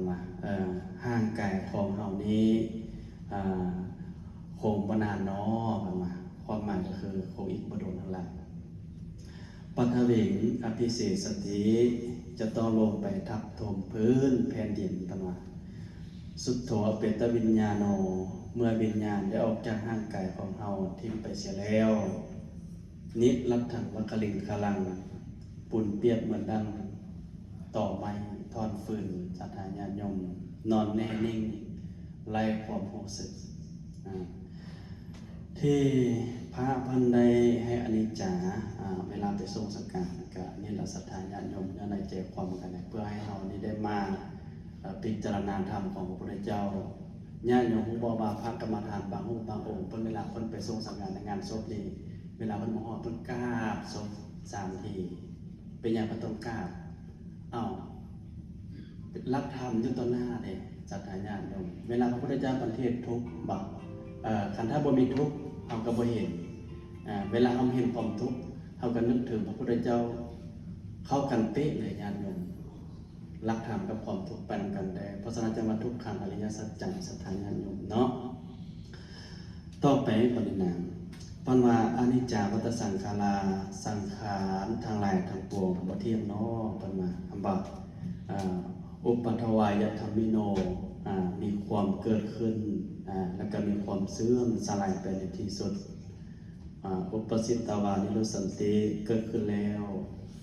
ว่าห่างกายของเฮานี้คงบ่นานเนาะเพิ่นว่าความหมายก็คือคงอีกบ่โดนเท่าไหร่ปัทวิงอภิเศษสติจะต้องลงไปทับถมพื้นแผ่นดินเพิ่นว่าสุดโถเปตวิญญาโนเมื่อวิญญาณได้ออกจากร่างกายของเฮาทิ้งไปเสียแล้วนิรัตถังวัคลิงคลังปุ่นเปียกเหมือนดังต่อไม้ทอนฟืนศรัทธาญาติโยมนอนแน่นิ่งไล่ความรู้สึกที่พระพันใดให้อนิจจาเวลาไปทรงสังการก็นี่เราศรัทธาญาติโยมในใจความกันเพื่อให้เรานี่ได้มาพิจารณาธรรมของพระพุทธเจ้าญาติโยมผู้บ่ว่าพระกรรมฐานบางองค์เพิ่นเวลาเพิ่นไปทรงสังการในงานศพนี่เวลาเพิ่นมาฮอดเพิ่นกราบศพ3 ทีเป็นอย่างเพิ่นต้องกราบรับธรรมอยู่ต่อหน้าเด้ศรัทธาญาติโยมเวลาพระพุทธเจ้าประเทศทุกข์บ่คันถ้าบ่มีทุกข์เฮาก็บ่เห็นเวลาเฮาเห็นความทุกข์เฮาก็นึกถึงพระพุทธเจ้าเข้ากันเป๊ะเลยญาติโยมรักธรรมกับความทุกข์ไปนำกันได้เพราะฉะนั้นจะมาทุกขังอริยสัจจังศรัทธาญาติโยมเนาะต่อไปปรินามปัญว่าอนิจจาวัฏสังขาราสังขารทางหลายทางปวงบ่เที่ยงเนาะปัญว่าคำว่าอุปัฏฐวายธรรมิโนมีความเกิดขึ้นแล้วก็มีความเสื่อมสลายไปในที่สุดอุปสิตตวานิโรสันติเกิดขึ้นแล้ว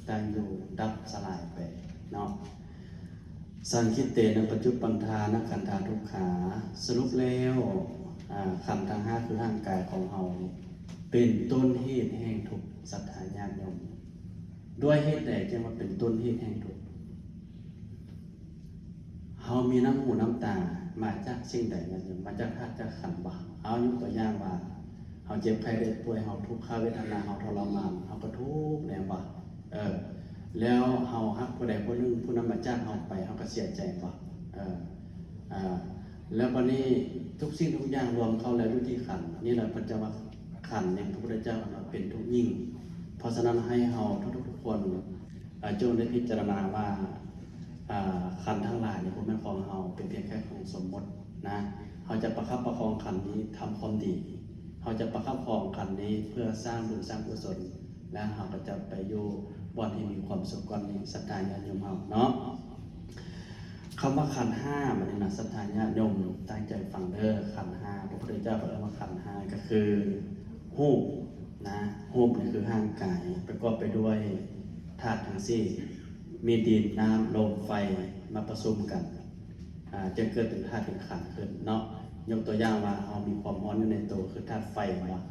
ตั้งอยู่ดับสลายไปเนาะสังคิเตนะปัจจุปันธานขันธาทุกขาสรุปแล้วขันธ์ทั้ง5คือร่างกายของเฮาเป็นต้นเหตุแห่งทุกข์ศรัทธาญาติโยมด้วยเหตุใดจึงว่าเป็นต้นเหตุแห่งทุกข์เฮามีน้ำหูน้ำตามาจากสิ่งใดนะโยมมาจากธาตุจากขันธ์บ่เอายกตัวอย่างว่าเฮาเจ็บไข้ได้ป่วยเฮาทุกขเวทนาเฮาทรมานเฮาก็ทุกข์แน่บ่แล้วเฮาฮักผู้ใดผู้หนึ่งผู้นำมาจากเฮาไปเฮาก็เสียใจบ่แล้ววันนี้ทุกสิ่งทุกอย่างรวมเข้าแล้วอยู่ที่ขันธ์นี่แหละปัจจวัคขันธ์เนี่ยพระพุทธเจ้าเป็นทุกยิ่งเพราะฉะนั้นให้เฮาทุกคนจงได้พิจารณาว่าขันธ์ทั้งหลายเนี่ยบ่แม่นของเฮาเป็นเพียงแค่ของสมมตินะเฮาจะประคับประคองขันธ์นี้ทำความดีเฮาจะประคับประคองขันธ์นี้เพื่อสร้างบุญสร้างกุศลและเฮาก็จะไปอยู่บ่อนที่มีความสุขก่อนนี้ศรัทธาญาติโยมเฮาเนาะคำว่าขันธ์5มันนี่นะศรัทธาญาติโยมตั้งใจฟังเด้อขันธ์5พระพุทธเจ้าเรียกว่าขันธ์5ก็คือรูปนะรูปนี่คือร่างกายประกอบไปด้วยธาตุทั้ง4มีดินน้ำลมไฟมาผสมกันจะเกิดเป็นธาตุเป็นขันธ์ขึ้นเนาะยกตัวอย่างว่าเอามีความร้อนอยู่ในตัวคือธาตุไฟว่า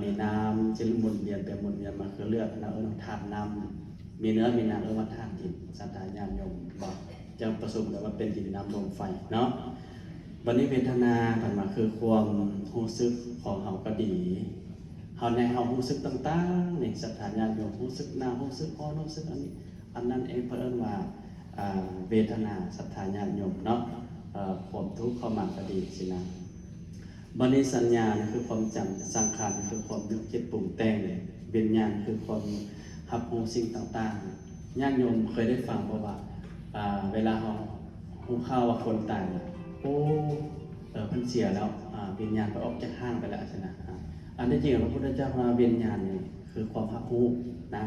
มีน้ำจะหมุนเวียนไปหมุนเวียนมาคือเลือดนะธาตุน้ำมีเนื้อมีน้ำว่าธาตุดินศรัทธาญาติโยมบอกจะผสมกันว่าเป็นดินน้ำลมไฟเนาะวันนี้เวทนาผ่านมาคือความรู้สึกของเฮาก็ดีเฮาในเฮารู้สึกต่างๆนี่ศรัทธาญาติโยมรู้สึกหน้ารู้สึกอ้อรู้สึกอันนั้นเองเพิ่นว่าเวทนาศรัทธาญาติโยมเนาะความทุกข์เข้ามาก็ดีสินะบัดนี้สัญญาคือความจำสังขารคือความนึกคิดปรุงแต่งวิญญาณคือความรับรู้สิ่งต่างๆญาติโยมเคยได้ฟังบ่ว่าเวลาเฮาฮู้ข่าวว่าคนตายโอ้เพิ่นเสียแล้ววิญญาณไปออกจากห้างไปแล้วใช่นะอันที่จริงพระพุทธเจ้าว่าวิญญาณนี่คือความรับรู้นะ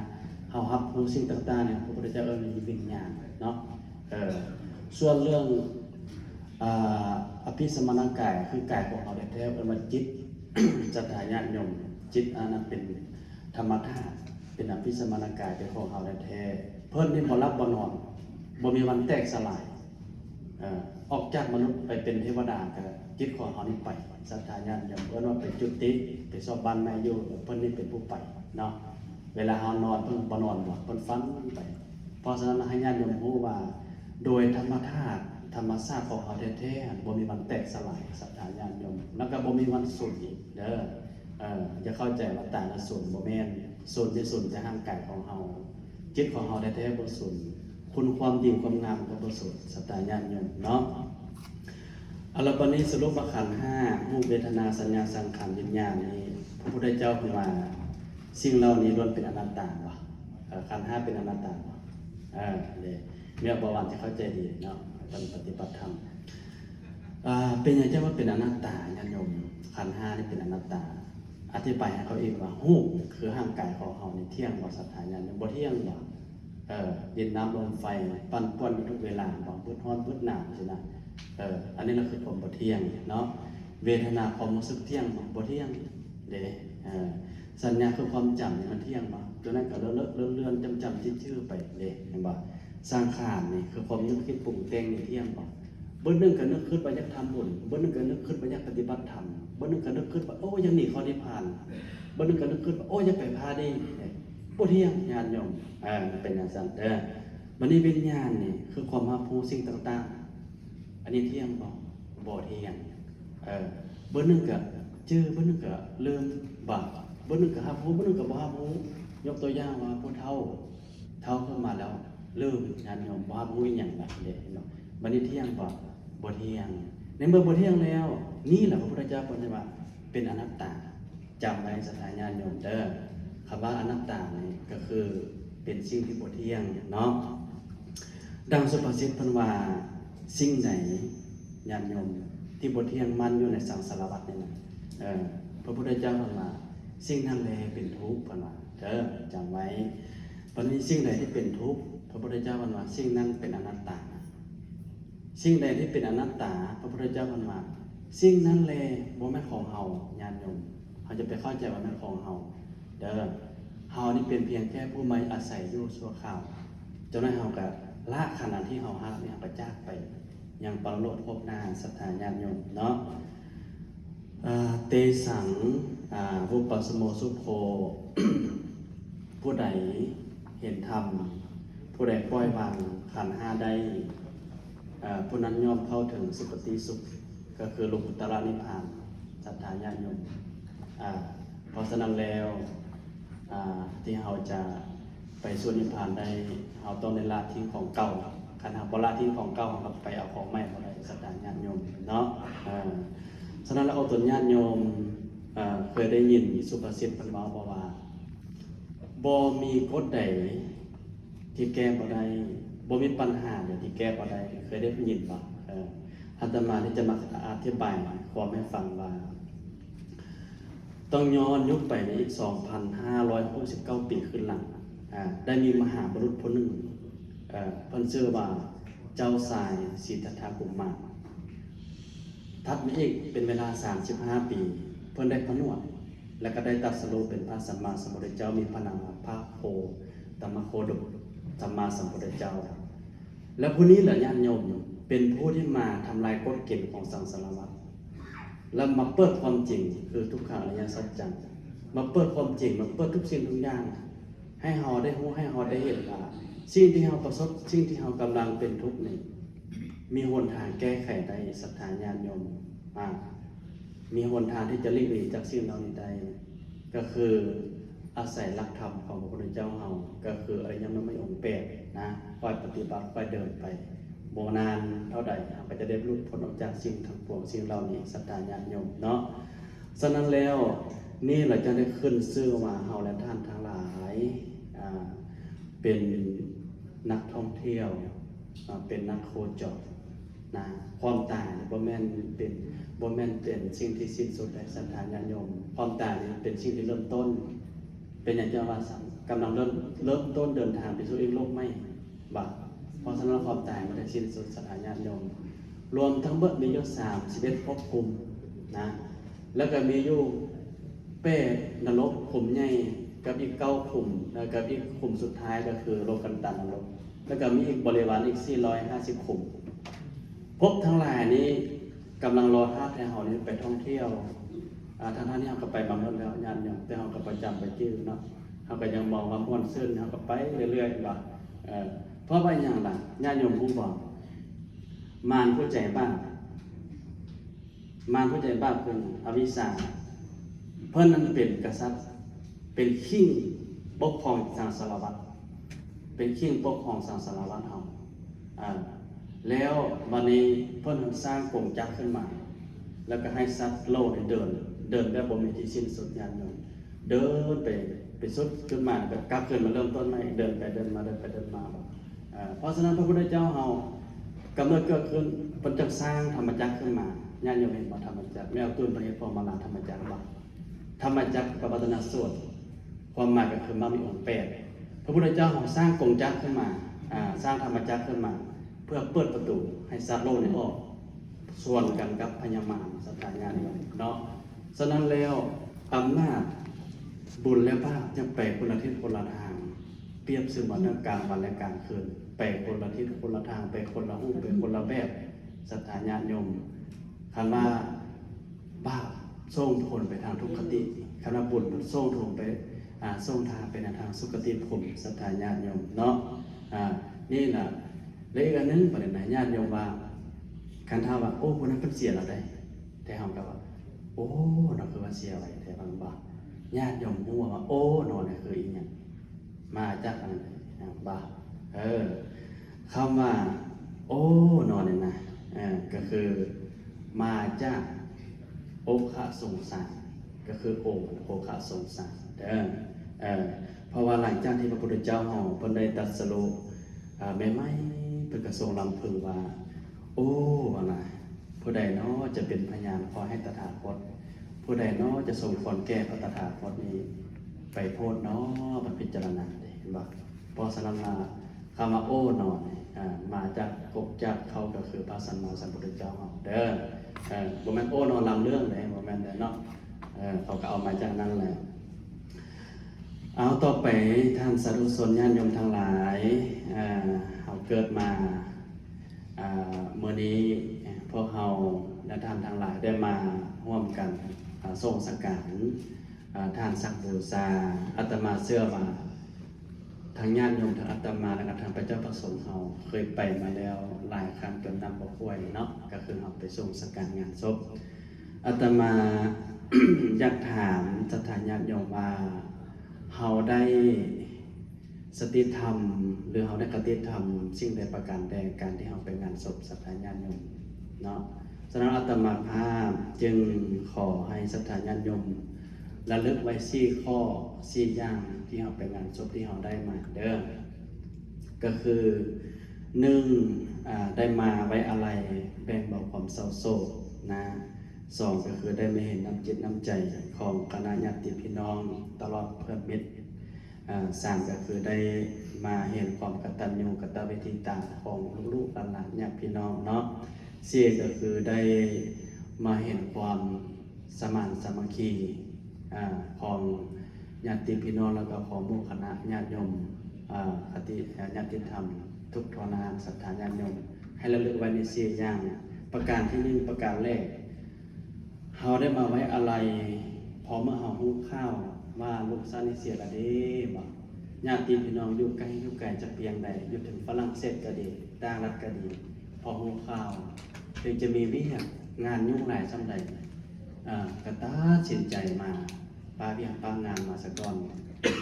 เฮารับรู้สิ่งต่างๆเนี่ยพระพุทธเจ้ามีวิญญาณเนาะส่วนเรื่องอภิสมณกายคือกายของเฮาแท้ๆว่าจิต ศรัทธาญาติโยมจิตอันนั้นเป็นธรรมธาตุเป็นอภิสมณกายเป็นของเฮาแท้ๆเพิ่นนี่บ่รับบ่นอนบ่มีวันแตกสลายออกจากมนุษย์ไปเป็นเทวดาก็จิตของเฮานี่ไปศรัทธาญาติโยมเพิ่นว่าไปจุติไปสอบบ้านแม่อยู่เพิ่นนี่เป็นผู้ไปเนาะเวลาเฮานอนเพิ่นบ่นอนบ่เพิ่นฝันไปเพราะฉะนั้นให้ญาติโยมรู้ว่าโดยธรรมธาตุธรรมชาติของเฮาแท้ๆบ่มีวันแตกสลายศรัทธาญาติโยมแล้วก็บ่มีวันสูญอีกเด้ออย่าเข้าใจว่าตายแล้วสูญบ่แม่นสูญที่สูญจะร่างกายของเฮาจิตของเฮาแท้ๆบ่สูญคุณความดีความงามก็บ่สูญศรัทธาญาติโยมเนาะแล้วบัดนี้สรุปว่าขันธ์5รูปเวทนาสัญญาสังขารวิญญาณนี้พระพุทธเจ้าเพิ่นว่าสิ่งเหล่านี้ล้วนเป็นอนัตตาบ่ขันธ์5เป็นอนัตตาบ่เด้เนื้อบ่หวานจะเข้าใจดีเนาะ ปฏิบัติธรรมเป็นอย่างเช่นว่าเป็นอนัตตาญาณโยมขันธ์ห้านี่เป็นอนัตตาอธิบายให้เขาเองว่าหูคือร่างกายของเขาในเที่ยงบ่ศรัทธาญาณโยมบ่เที่ยงบ่ดินน้ำลมไฟปั่นป่วนอยู่ทุกเวลาบ่เบิดร้อนเบิดหนาวสินะอันนี้เราคือความบ่เที่ยงเนาะเวทนาความรู้สึกเที่ยงบ่เที่ยงเด้สัญญาคือความจำนี่มันเที่ยงบ่ตัวนั้นก็เลื่อนจำชื่อไปเด้เห็นบ่สังขารนี่คือความนึกคิดปรุงแต่งนี่เที่ยงบ่เบิ่งนึงก็นึกคิดว่าอยากทำบุญเบิ่งนึงก็นึกคิดว่าอยากปฏิบัติธรรมเบิ่งนึงก็นึกคิดว่าโอ้ยังหนีข้อนิพพานเบิ่งนึงก็นึกคิดว่าโอ้ยังไปพาดีบ่เที่ยงญาณโยมมันเป็นอย่างนั้นมันนี่วิญญาณนี่คือความรับรู้สิ่งต่างๆอันนี้เที่ยงบ่เที่ยงเบิ่งนึงก็จื้อเบิ่งนึงก็ลืมบ่เบิ่งนึงก็รับรู้เบิ่งนึงก็บ่รับรู้ยกตัวอย่างว่าผู้เฒ่าเข้ามาแล้วลืมญาณโยมบ่รับรู้อีหยังล่ะเด้เนาะมันนี่เที่ยงบ่เที่ยงในเมื่อบ่เที่ยงแล้วนี่แหละพระพุทธเจ้าบอกว่าเป็นอนัตตาจำไว้ศรัทธาญาณโยมเด้อคำว่าอนัตตานี่ก็คือเป็นสิ่งที่บ่เที่ยงเนาะดังสุภาษิตเพิ่นว่าสิ่งไหนญาณโยมที่บ่เที่ยงมันอยู่ในสังสารวัฏนี่นะพระพุทธเจ้าเพิ่นว่าสิ่งนั้นแลเป็นทุกข์เพิ่นว่าเด้อจำไว้บัดนี้สิ่งใดที่เป็นทุกข์พระพุทธเจ้าเพิ่นว่าสิ่งนั้นเป็นอนัตตาสิ่งใดที่เป็นอนัตตาพระพุทธเจ้าเพิ่นว่าสิ่งนั้นแลบ่แม่นของเฮาญาณโยมเฮาจะไปเข้าใจว่าแม่นของเฮาเด้อเฮานี่เป็นเพียงแค่ผู้มาอาศัยอยู่ชั่วคราวจนนั้นเฮาก็ละขณะที่เฮาฮักนี่เฮาก็จากไปยังปรโลกภพหน้าศรัทธาญาณโยมเนาะเตสังวุปสโมสุโภ ผู้ใดเห็นธรรมผู้ใดปล่อยวางขันธ์ห้าได้ผู้นั้นย่อมเข้าถึงสุคติสุขก็คือโลกุตตรนิพพานศรัทธาญาณโยมเพราะฉะนั้นแล้วที่เราจะไปสู่นิพพานได้เราต้องในละทิ้งของเก่าคันหาบ่ละทิ้งของเก่าเราไปเอาของใหม่บ่ได้ศรัทธาญาณโยมเนาะฉะนั้นเราเอาตนญาณโยมเคยได้ยินสุภาษิตเพิ่นว่าบ่มีกฎใดที่แก้บ่ได้บ่มีปัญหาเดี๋ยวที่แก้บ่ได้เคยได้ยินบ่อาตมาที่จะมาอธิบายความให้ฟังว่าต้องย้อนยุคไปในอีก 2,569 ปีขึ้นหลังได้มีมหาบุรุษผู้หนึ่งเพิ่นชื่อว่าเจ้าสายสิทธัตถกุมารถัดมาอีกเป็นเวลา35 ปีเพิ่นได้ผนวดและก็ได้ตรัสรู้เป็นพระสัมมาสัมพุทธเจ้ามีพระนามว่าพระโคตมโคดมสัมมาสัมพุทธเจ้าแล้วผู้นี้แหละญาณโยมเป็นผู้ที่มาทำลายกฎเกณฑ์ของสังสารวัฏแล้วมาเปิดความจริงคือทุกขังอริยสัจจังมาเปิดความจริงมาเปิดทุกสิ่งทุกอย่างให้เฮาได้รู้ให้เฮาได้เห็นว่าสิ่งที่เฮาประสบสิ่งที่เฮากำลังเป็นทุกข์นี่มีหนทางแก้ไขได้ศรัทธาญาณโยมมีหนทางที่จะหลีกหนีจากสิ่งเหล่านี้ได้ก็คืออาศัยหลักธรรมของพระพุทธเจ้าเฮาก็คืออริยมรรคองค์8นะค่อยปฏิบัติค่อยเดินไปบ่นานเท่าใดเราก็จะได้หลุดพ้นออกจากสิ่งทั้งปวงสิ่งเหล่านี้ศรัทธาญาณโยมเนาะฉะนั้นแล้วนี่เราจะได้ขึ้นชื่อว่าเฮาและท่านทั้งหลายเป็นนักท่องเที่ยวเป็นนักโคจรนะความตายบ่แม่นเป็นสิ่งที่สิ้นสุดในศรัทธาญาณโยมความตายเป็นสิ่งที่เริ่มต้นเป็นอย่างที่ว่ากำลังเริ่มต้นเดินทางไปสู่อีกโลกใหม่บ่เพราะฉะนั้นความตายมันได้สิ้นสุดศรัทธาญาณโยมรวมทั้งหมดมีอยู่31ภพภูมินะแล้วก็มีอยู่8นรกขุมใหญ่กับอีก9ขุมแล้วก็อีกขุมสุดท้ายก็คือโลกันตานรกแล้วก็มีอีกบริวารอีก450ขุมภพทั้งหลายนี้กำลังรอท่าแทนเฮานี้ไปท่องเที่ยวท่านนี่เฮาก็ไปบางคนแล้วญาติโยมแต่เฮาก็ประจำไปจื้อเนาะเฮาก็ยังมองว่าม่วนซื่นเฮาก็ไปเรื่อยๆว่าเพราะว่าอย่างไรญาติโยมผู้บอกมารผู้ใจบ้ามารผู้ใจบ้าเป็นอวิชชาเพิ่นนั้นเป็นกษัตริย์เป็นขิงปกครองสังสารวัฏเป็นขิงปกครองสังสารวัฏเฮาแล้ววันนี้เพิ่นสร้างกงจักรขึ้นมาแล้วก็ให้สัตว์โลกเดินแบบบ่มีที่สิ้นสุดญาติโยมเดินไปสุดขึ้นมาก็กลับขึ้นมาเริ่มต้นใหม่เดินไปเดินมาเดินไปเดินมาเพราะฉะนั้นพระพุทธเจ้าเฮา กำเนิดเกิดขึ้นเพิ่นจักสร้างธรรมจักรขึ้นมาญาติโยมเห็นบ่ธรรมจักรแม่เอาต้นประเทศพอมาลาธรรมจักรบ่ธรรมจักรกับวัฒนสูตรความหมายก็คือมันมีองค์8พระพุทธเจ้าของสร้างกงจักรขึ้นมาสร้างธรรมจักรขึ้นมาเพื่อเปิดประตูให้สัตว์โลกนี้ออกส่วนกันกับพญามารสัทธาญาณโยมเนาะฉะนั้นแล้วอำนาจบุญและบาปยังไปคนละทิศคนละทางเปรียบเสมือนกลางวันและกลางคืนไปคนละทิศคนละทางไปคนละรูปไปคนละแบบสัทธาญาณโยมคำว่าบาปส่งผลไปทางทุกขติคำว่าบุญส่งผลไปส่งทางไปในทางสุคติภูมิสัทธาญาณโยมเนาะนี่แหละและอีกอันนึงประเด็นไหนญาติโยมว่าคันท่าว่าโอ้คนนั้นเป็นเสียแล้วได้แต่เฮาก็ว่าโอ้เราคือว่าเสียไว้แต่บางบ่ญาติโยมฮู้ว่าโอ้นอนนี่คืออีหยังมาจากอันนั้นบ่คำว่าโอ้นอนนี่นะก็คือมาจากโอคะสงสารก็คือโอคะสงสารเพราะว่าหลังจากที่พระพุทธเจ้าเฮาเพิ่นได้ตรัสรู้แม่ไม้เพิ่นก็ทรงรำพึงว่าโอ้ว่าน่ะผู้ใดเนาะจะเป็นพยานพอให้ตถาคตผู้ใดเนาะจะทรงคนแก้พระตถาคตนี้ไปโพดเนาะมาพิจารณาเห็นบ่เพราะฉะนั้นคำว่าโอ้เนาะมาจากกบจากเขาก็คือพระสัมมาสัมพุทธเจ้าเฮาเด้อบ่แม่นโอ้เนาะลำเรื่องเด้บ่แม่นเนาะเขาก็เอามาจากนั้นแหละเอาต่อไปท่านสาธุชนญาติโยมทั้งหลายเขาเกิดมาเมื่อนี้พวกเราและท่านทั้งหลายได้มาร่วมกันส่งสักการทานสักบูชาอาตมาเชื่อว่าทางญาติโยมทางอาตมาและทางพระเจ้าประสงค์เราเคยไปมาแล้วหลายครั้งจนนำบ่ค่อยเนาะก็คือเราไปส่งสักการงานศพอาตมา อยากถามสถานญาติโยมว่าเราได้สติธรรมหรือเราได้กติธรรมสิ่งใดประการใดการที่เราไปงานศพสถานญาติโยมเนาะฉะนั้นอาตมาภาพจึงขอให้สถานญาติโยมระลึกไว้4ข้อ4อย่างที่เราไปงานศพที่เราได้มาเด้อก็คือ1ได้มาไว้อะไรแบ่งเบาความเศร้าโศกนะ2ก็คือได้ไม่เห็นน้ำจิตน้ำใจของคณะญาติพี่น้องตลอดเพื่อนมิตร3ก็คือได้มาเห็นความกตัญญูกตเวทีตาของลูกหลานญาติพี่น้องเนาะ4ก็คือได้มาเห็นความสมานสามัคคีของญาติพี่น้องแล้วก็ของหมู่คณะญาติโยมคติญาติธรรมทุกทนานศรัทธาญาติโยมให้ระลึกไว้ใน4อย่างประการที่1ประการแรกเราได้มาไว้อะไรพอเมื่อเรารู้ข้าวว่าลูกซ่านี่เสียละเด้บ่ญาติพี่น้องอยู่ใกล้อยู่ไกลจะเพียงใดอยู่ถึงฝรั่งเศสก็ดีต่างรัฐก็ดีพอรู้ข้าวถึงจะมีวิหงานยุ่งหลายส่ำใดก็ตัดสินใจมาปาเวียงปางานมาสะก่อน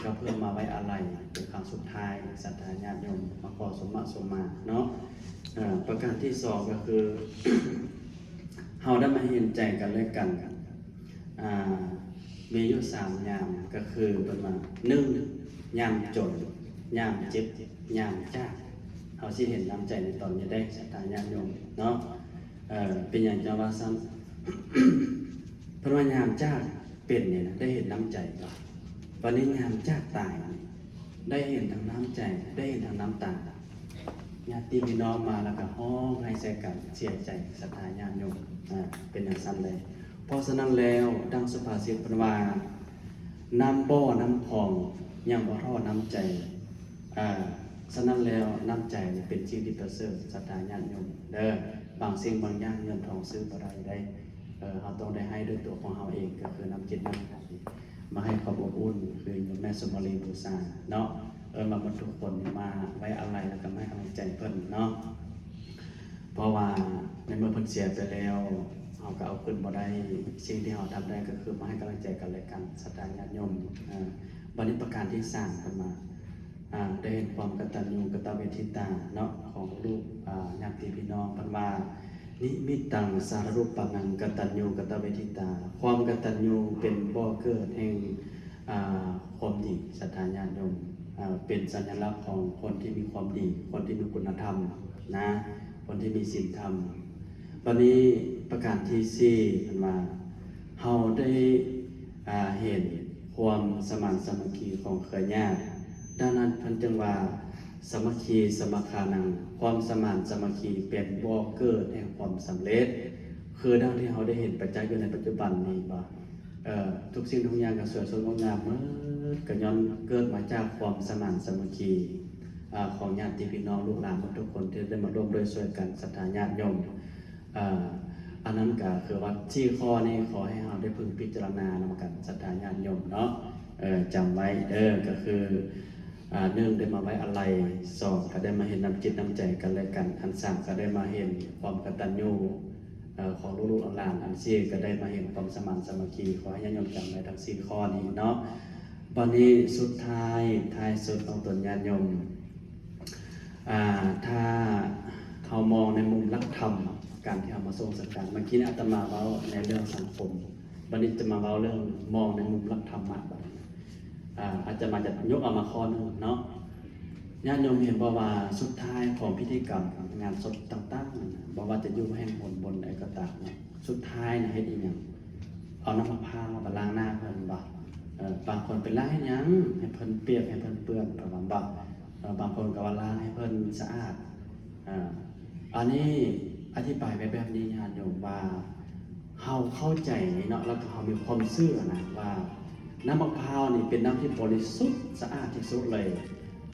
ก็เพื่อมาไว้อะไรเป็นครั้งสุดท้ายศรัทธาญาติโยมมาขอสมมาเนาะประการที่2ก็คือ เราได้มาเห็นใจกันและกันมีอยู่3ยามก็คือเป็นมา1ยามจนยามเจ็บยามจ้าเราสิเห็นน้ำใจในตอนนี้ได้ศรัทธาญาติโยมเนาะเป็นอย่างจะว่าซ้ำเพราะว่ายามจ้าเป็นเนี่ยนะได้เห็นน้ำใจก่อนวันนี้ยามจ้าตายได้เห็นทางน้ำใจได้เห็นทางน้ำตาญาติพี่น้องมาแล้วก็ห้องให้ใจกันเสียใจศรัทธาญาติโยมเป็นอย่างสั้นเลยเพราะฉะนั้นแล้วดังสุภาษิตเป็นว่าน้ำบ่อน้ำพองยังบ่ท่อน้ำใจฉะนั้นแล้วน้ำใจเป็นสิ่งที่ประเสริฐศรัทธาญาติโยมเด้อบางสิ่งบางอย่างเงินทองซื้อบ่ได้เราต้องได้ให้ด้วยตัวของเราเองก็คือน้ำจิตน้ำใจมาให้ความอบอุ่นคือโยมแม่สมรีบูชาเนาะมาบรรทุกคนมาไว้อะไรแล้วก็ให้กำลังใจเพิ่นเนาะเพราะว่าในเมื่อเพิ่นเสียไปแล้วเราก็เอาขึ้นบ่ได้สิ่งที่เราทำได้ก็คือมาให้กำลังใจกันและกันศรัทธาญาติโยมบัดนี้ประการที่3เพิ่นมาได้เห็นความกตัญญูกตเวทิตาเนาะของลูกญาติพี่น้องเพิ่นว่านิมิตตังสารรูปังกตัญญูกตเวทิตาความกตัญญูเป็นบ่อเกิดแห่งความดีศรัทธาญาติโยมเป็นสัญลักษณ์ของคนที่มีความดีคนที่มีคุณธรรมนะเพ คนที่มีศีลธรรมวันนี้ประการที่สี่อันว่าเฮาได้เห็นความสมานสามัคคีของเครือญาติดังนั้นเพิ่นจึงว่าสามัคคีสมัคคานังความสมานสามัคคีเป็นบ่อเกิดแห่งความสำเร็จคือดังที่เฮาได้เห็นประจักษ์อยู่ในปัจจุบันนี้ว่าทุกสิ่งทุกอย่างก็สวยสดงดงามหมดก็ย้อนเกิดมาจากความสมานสามัคคีของญาติพี่น้องลูกหลานทุกคนที่ได้มาร่วมด้วยช่วยกันศรัทธาญาติโยมอันนั้นก็คือว่าที่ข้อนี้ขอให้เราได้พึงพิจารณานำกันศรัทธาญาติโยมเนาะจำไว้ก็คือหนึ่งได้มาไว้อะไรสองก็ได้มาเห็นน้ำจิตน้ำใจกันและกันอันสามก็ได้มาเห็นความกตัญญูของลูกๆหลานอันสี่ก็ได้มาเห็นความสมานสามัคคีขอให้ญาติโยมจำไว้ทั้งสี่ข้อนี้เนาะวันนี้สุดท้ายสุดของตนญาติโยมถ้าเขามองในมุมลักธรรมการที่เอามาทรงสัจจะเมื่อกี้อาตมาเล่าในเรื่องสังคมวันนี้จะมาเล่าเรื่องมองในมุมลักธรรมะอาจจะมาจากยกเอามาข้อนึงเนาะญาติโยมเห็นว่าสุดท้ายของพิธีกรรมงานศพต่างๆบอกว่าจะอยู่แห่งบนใดก็ตามสุดท้ายนะเฮ็ดอีหยังเอาน้ำมะพร้าวมาล้างหน้าเพิ่นบ่บางคนเป็นล้างให้หยังให้เพิ่นเปียกให้เพิ่นเปื้อนประมาณบ่บางคนก็ว่าล้างให้เพิ่นสะอาดอันนี้อธิบายไปแบบนี้ญาติโยมว่าเฮาเข้าใจเนาะแล้วก็เฮามีความเชื่อนะว่าน้ำมะพร้าวนี่เป็นน้ำที่บริสุทธิ์สะอาดที่สุดเลย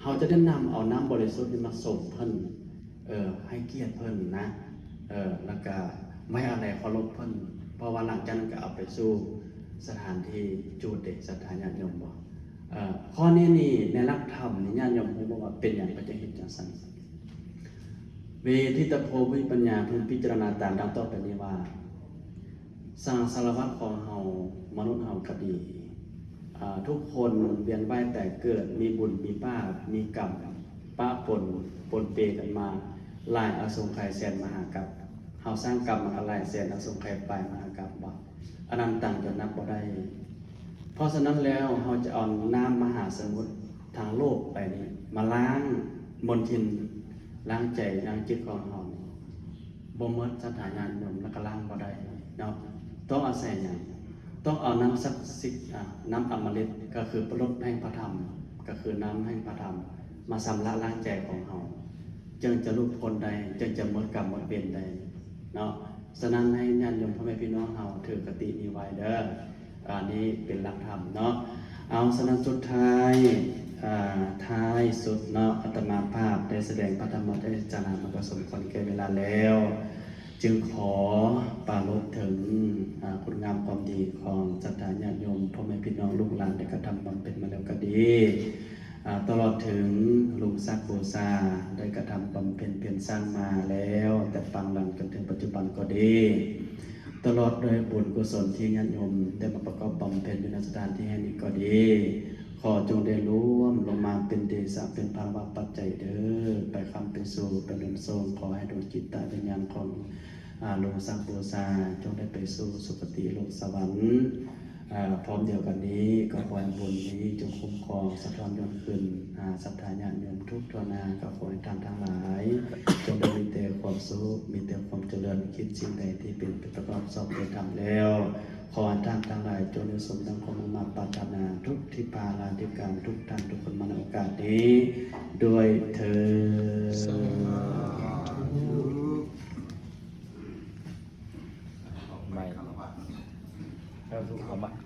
เฮาจะได้นำเอาน้ำบริสุทธิ์นี้มาส่งเพิ่นให้เกียรติเพิ่นนะแล้วก็ไม่อะไรเคารพเพิ่นเพราะว่าหลังจากนั้นก็เอาไปสู่สถานที่จูดเด็กสถานญาติโยมบ่ข้อนี้นี่ในหลักธรรมนี่ญาติโยมบอกว่าเป็นอย่างพระเจ้าเห็นจังซั่นเวทิตโพวิปัญญาพึงพิจารณาตามดังต่อไปนี้ว่าสังสารวัฏของเฮามนุษย์เฮาก็ดีทุกคนเวียนว่ายแต่เกิดมีบุญมีบาปมีกรรมปะปนเปกันมาหลายอสงไขยแสนมหากาพย์เฮาสร้างกรรมมาหลายแสนอสงไขยปลายมหากาพย์บ่อนันตังจนนับบ่ได้เพราะฉะนั้นแล้วเฮาจะเอาน้ำมหาสมุทรทางโลกไปนี้มาล้างมลทินล้างใจล้างจิตของเฮาบ่หมดสถานะนมแล้วก็ล้างบ่ได้เนาะต้องอาศัยหยังต้องเอาน้ำศักดิ์สิทธิ์น้ำอมฤตก็คือประลดแห่งพระธรรมก็คือน้ำแห่งพระธรรมมาชำระล้างใจของเฮาจึงจะหลุดพ้นได้จึงจะหมดกรรมหมดเวรได้เนาะฉะนั้นให้ญาติโยมพ่อแม่พี่น้องเฮาถือกตินี้ไว้เด้ออันนี้เป็นหลักธรรมเนาะเอาฉะนั้นสุดท้ายสุดเนาะอาตมาภาพได้แสดงพระธรรมเทศนามาก็สมควรแก่เวลาแล้วจึงขอปรารภถึงคุณงามความดีของศรัทธาญาติโยมพ่อแม่พี่น้องลูกหลานได้กระทำบำเพ็ญมาแล้วก็ดีตลอดถึงลุงซักโบซาได้กระทำบำเพ็ญเพียรสร้างมาแล้วแต่ปังหลังจนถึงปัจจุบันก็ดีตลอดโดยบุญกุศลที่ญาติโยมได้มาประกอบบำเพ็ญอยู่ในสถานที่แห่งนี้ก็ดีขอจงได้ร่วมลงมาเป็นเดชะเป็นภาวะปัจจัยเด้อไปคำไปสู่เป็นเรื่องทรงขอให้ดวงจิตตวิญญาณของหลวงสังโฆษาจงได้ไปสู่สุคติโลกสวรรค์พร้อมเดียวกันนี้ก็ขอให้บุญนี้จงคุ้มครองสะท้อนย้อนคืนศรัทธาญาติโยมทุกทั่วหน้าก็ขอให้ท่านทั้งหลายจงได้มีแต่ความสุขมีแต่ความเจริญคิดสิ่งใดที่เป็นประกอบสอบได้ทำแล้วขอท่านทั้งหลายจงได้สมดังความมุ่งมั่นปรารถนาทุกที่ปาลาธิการทุกท่านทุกคนมาในโอกาสนี้ด้วยเถิด